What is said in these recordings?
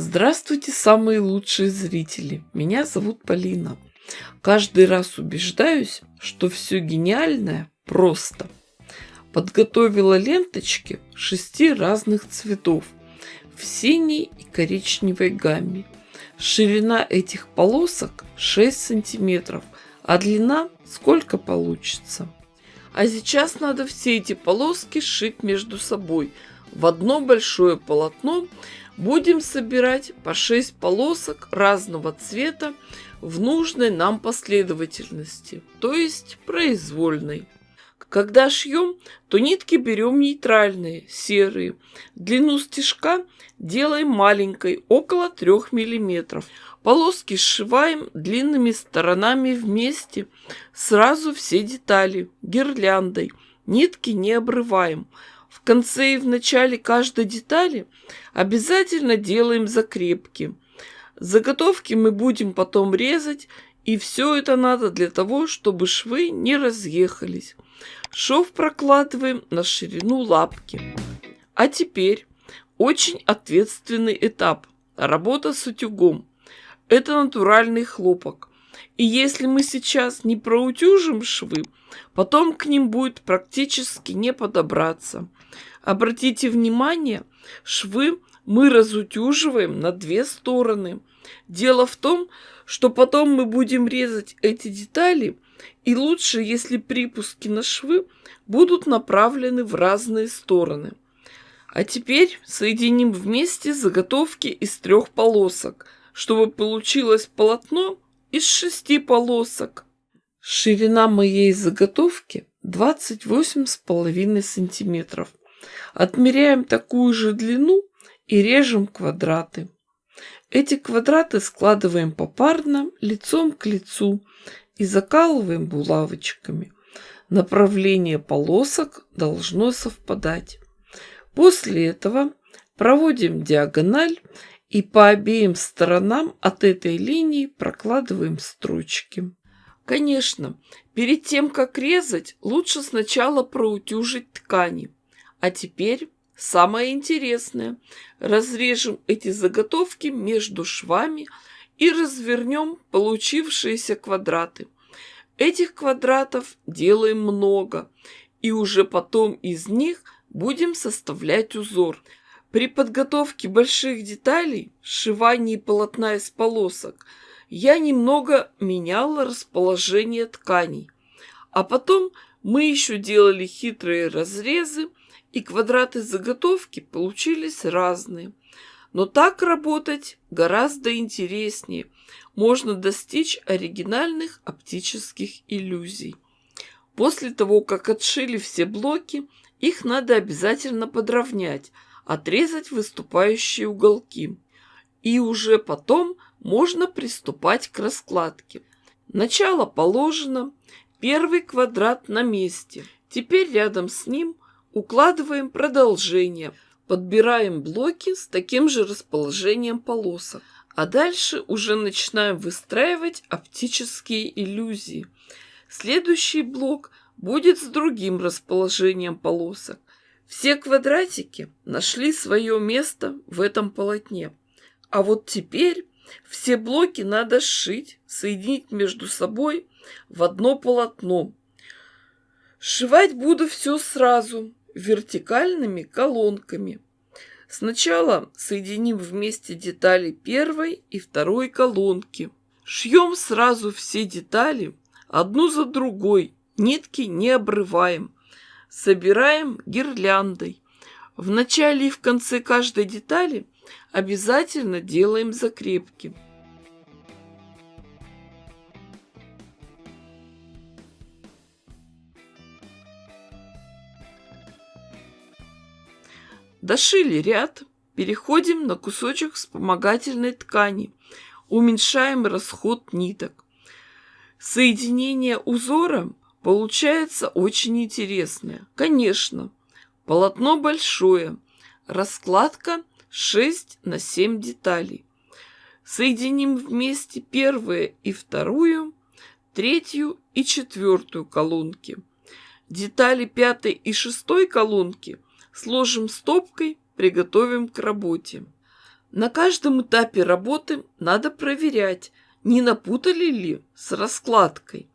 Здравствуйте, самые лучшие зрители! Меня зовут Полина. Каждый раз убеждаюсь, что все гениальное просто. Подготовила ленточки 6 разных цветов в синей и коричневой гамме. Ширина этих полосок 6 сантиметров, а длина сколько получится. А сейчас надо все эти полоски сшить между собой в одно большое полотно. Будем собирать по 6 полосок разного цвета в нужной нам последовательности, то есть произвольной. Когда шьем, то нитки берем нейтральные, серые. Длину стежка делаем маленькой, около 3 мм. Полоски сшиваем длинными сторонами вместе, сразу все детали, гирляндой. Нитки не обрываем. В конце и в начале каждой детали обязательно делаем закрепки. Заготовки мы будем потом резать, и все это надо для того, чтобы швы не разъехались. Шов прокладываем на ширину лапки. А теперь очень ответственный этап – работа с утюгом. Это натуральный хлопок. И если мы сейчас не проутюжим швы, потом к ним будет практически не подобраться. Обратите внимание, швы мы разутюживаем на 2 стороны. Дело в том, что потом мы будем резать эти детали, и лучше, если припуски на швы будут направлены в разные стороны. А теперь соединим вместе заготовки из 3 полосок, чтобы получилось полотно из 6 полосок. Ширина моей заготовки 28,5 сантиметров. Отмеряем такую же длину и режем квадраты. Эти квадраты складываем попарно, лицом к лицу, и закалываем булавочками. Направление полосок должно совпадать. После этого проводим диагональ и по обеим сторонам от этой линии прокладываем строчки. Конечно, перед тем, как резать, лучше сначала проутюжить ткани. А теперь самое интересное. Разрежем эти заготовки между швами и развернем получившиеся квадраты. Этих квадратов делаем много, и уже потом из них будем составлять узор. При подготовке больших деталей, сшивании полотна из полосок, я немного меняла расположение тканей. А потом мы еще делали хитрые разрезы, и квадраты заготовки получились разные. Но так работать гораздо интереснее. Можно достичь оригинальных оптических иллюзий. После того, как отшили все блоки, их надо обязательно подровнять, отрезать выступающие уголки. И уже потом можно приступать к раскладке. Начало положено, первый квадрат на месте. Теперь рядом с ним укладываем продолжение. Подбираем блоки с таким же расположением полосок. А дальше уже начинаем выстраивать оптические иллюзии. Следующий блок будет с другим расположением полосок. Все квадратики нашли свое место в этом полотне. А вот теперь все блоки надо сшить, соединить между собой в одно полотно. Сшивать буду все сразу, вертикальными колонками. Сначала соединим вместе детали первой и второй колонки. Шьем сразу все детали, одну за другой, нитки не обрываем. Собираем гирляндой. В начале и в конце каждой детали обязательно делаем закрепки. Дошили ряд, переходим на кусочек вспомогательной ткани, уменьшаем расход ниток. Соединение узора получается очень интересное. Конечно, полотно большое, раскладка 6 на 7 деталей. Соединим вместе первую и вторую, третью и четвертую колонки. Детали 5-й и 6-й колонки сложим стопкой, приготовим к работе. На каждом этапе работы надо проверять, не напутали ли с раскладкой.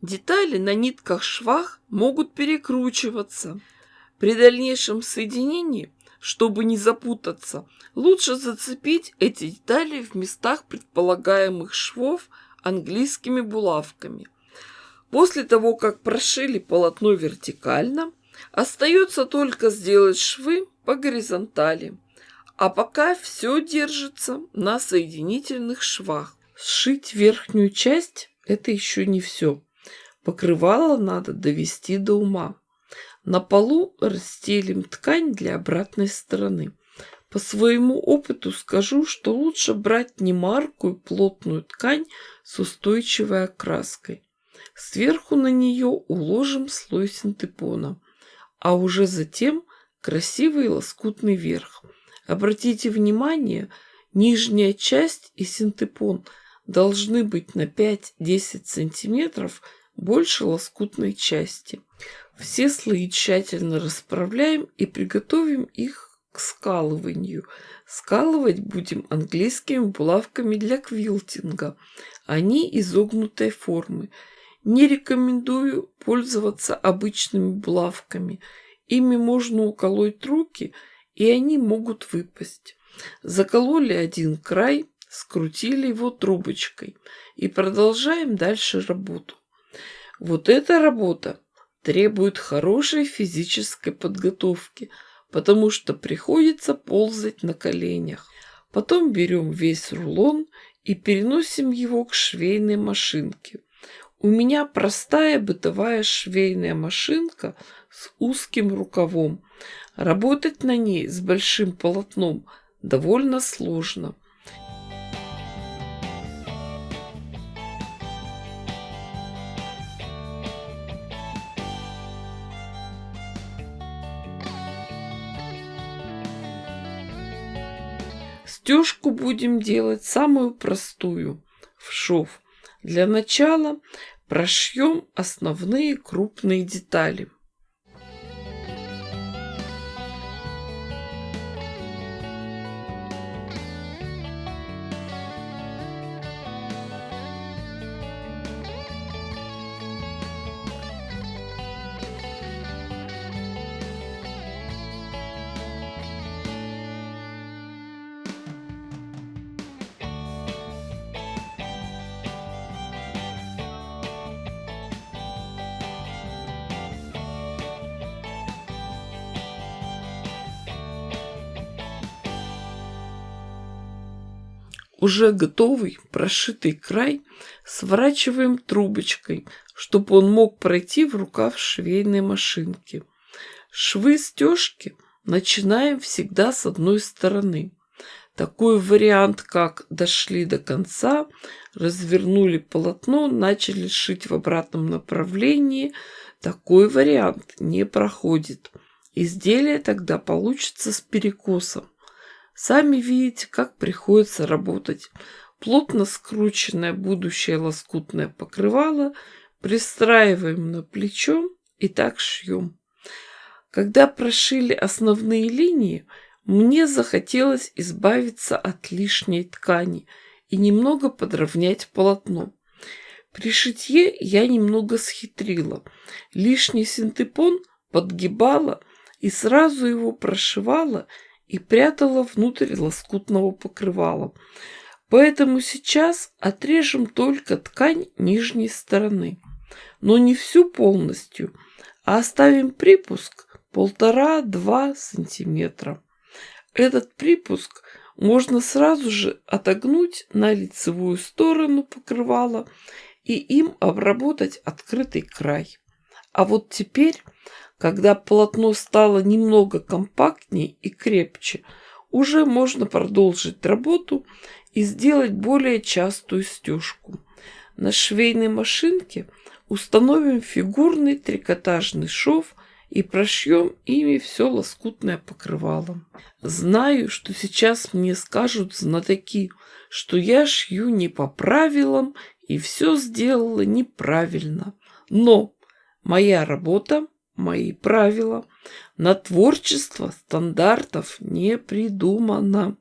Детали на нитках-швах могут перекручиваться. При дальнейшем соединении, чтобы не запутаться, лучше зацепить эти детали в местах предполагаемых швов английскими булавками. После того, как прошили полотно вертикально, остается только сделать швы по горизонтали. А пока все держится на соединительных швах. Сшить верхнюю часть – это еще не все. Покрывало надо довести до ума. На полу расстелим ткань для обратной стороны. По своему опыту скажу, что лучше брать не маркую плотную ткань с устойчивой окраской. Сверху на нее уложим слой синтепона, а уже затем красивый лоскутный верх. Обратите внимание, нижняя часть и синтепон должны быть на 5-10 сантиметров больше лоскутной части. Все слои тщательно расправляем и приготовим их к скалыванию. Скалывать будем английскими булавками для квилтинга. Они изогнутой формы. Не рекомендую пользоваться обычными булавками. Ими можно уколоть руки, и они могут выпасть. Закололи один край, скрутили его трубочкой и продолжаем дальше работу. Вот эта работа требует хорошей физической подготовки, потому что приходится ползать на коленях. Потом берем весь рулон и переносим его к швейной машинке. У меня простая бытовая швейная машинка с узким рукавом. Работать на ней с большим полотном довольно сложно. Стежку будем делать самую простую, в шов. Для начала прошьем основные крупные детали. Уже готовый прошитый край сворачиваем трубочкой, чтобы он мог пройти в рукав швейной машинки. Швы стежки начинаем всегда с одной стороны. Такой вариант, как дошли до конца, развернули полотно, начали шить в обратном направлении, такой вариант не проходит. Изделие тогда получится с перекосом. Сами видите, как приходится работать. Плотно скрученное будущее лоскутное покрывало пристраиваем на плечо и так шьем. Когда прошили основные линии, мне захотелось избавиться от лишней ткани и немного подровнять полотно. При шитье я немного схитрила. Лишний синтепон подгибала и сразу его прошивала и прятала внутрь лоскутного покрывала. Поэтому сейчас отрежем только ткань нижней стороны, но не всю полностью, а оставим припуск 1,5-2 сантиметра. Этот припуск можно сразу же отогнуть на лицевую сторону покрывала и им обработать открытый край. А вот теперь, когда полотно стало немного компактнее и крепче, уже можно продолжить работу и сделать более частую стежку. На швейной машинке установим фигурный трикотажный шов и прошьем ими все лоскутное покрывало. Знаю, что сейчас мне скажут знатоки, что я шью не по правилам и все сделала неправильно. Но моя работа, мои правила, на творчество стандартов не придумано.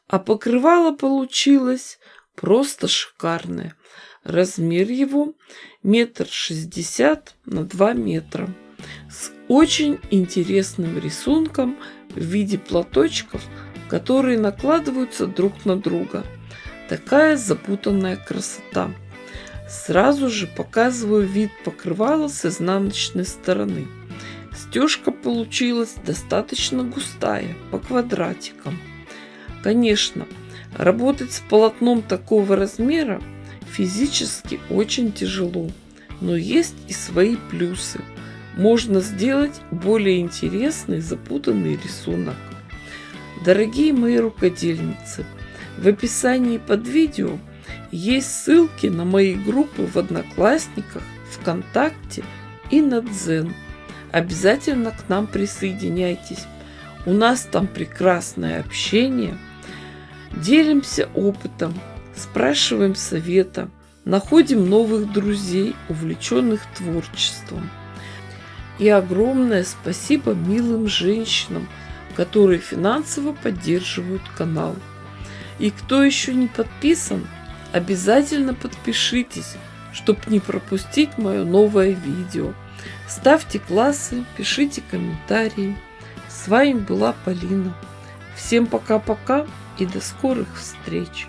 А покрывало получилось просто шикарное. Размер его 1,60 на 2 метра. С очень интересным рисунком в виде платочков, которые накладываются друг на друга. Такая запутанная красота. Сразу же показываю вид покрывала с изнаночной стороны. Стежка получилась достаточно густая, по квадратикам. Конечно, работать с полотном такого размера физически очень тяжело, но есть и свои плюсы. Можно сделать более интересный запутанный рисунок. Дорогие мои рукодельницы, в описании под видео есть ссылки на мои группы в Одноклассниках, ВКонтакте и на Дзен. Обязательно к нам присоединяйтесь. У нас там прекрасное общение. Делимся опытом, спрашиваем совета, находим новых друзей, увлеченных творчеством. И огромное спасибо милым женщинам, которые финансово поддерживают канал. И кто еще не подписан, обязательно подпишитесь, чтобы не пропустить мое новое видео. Ставьте классы, пишите комментарии. С вами была Полина. Всем пока-пока и до скорых встреч!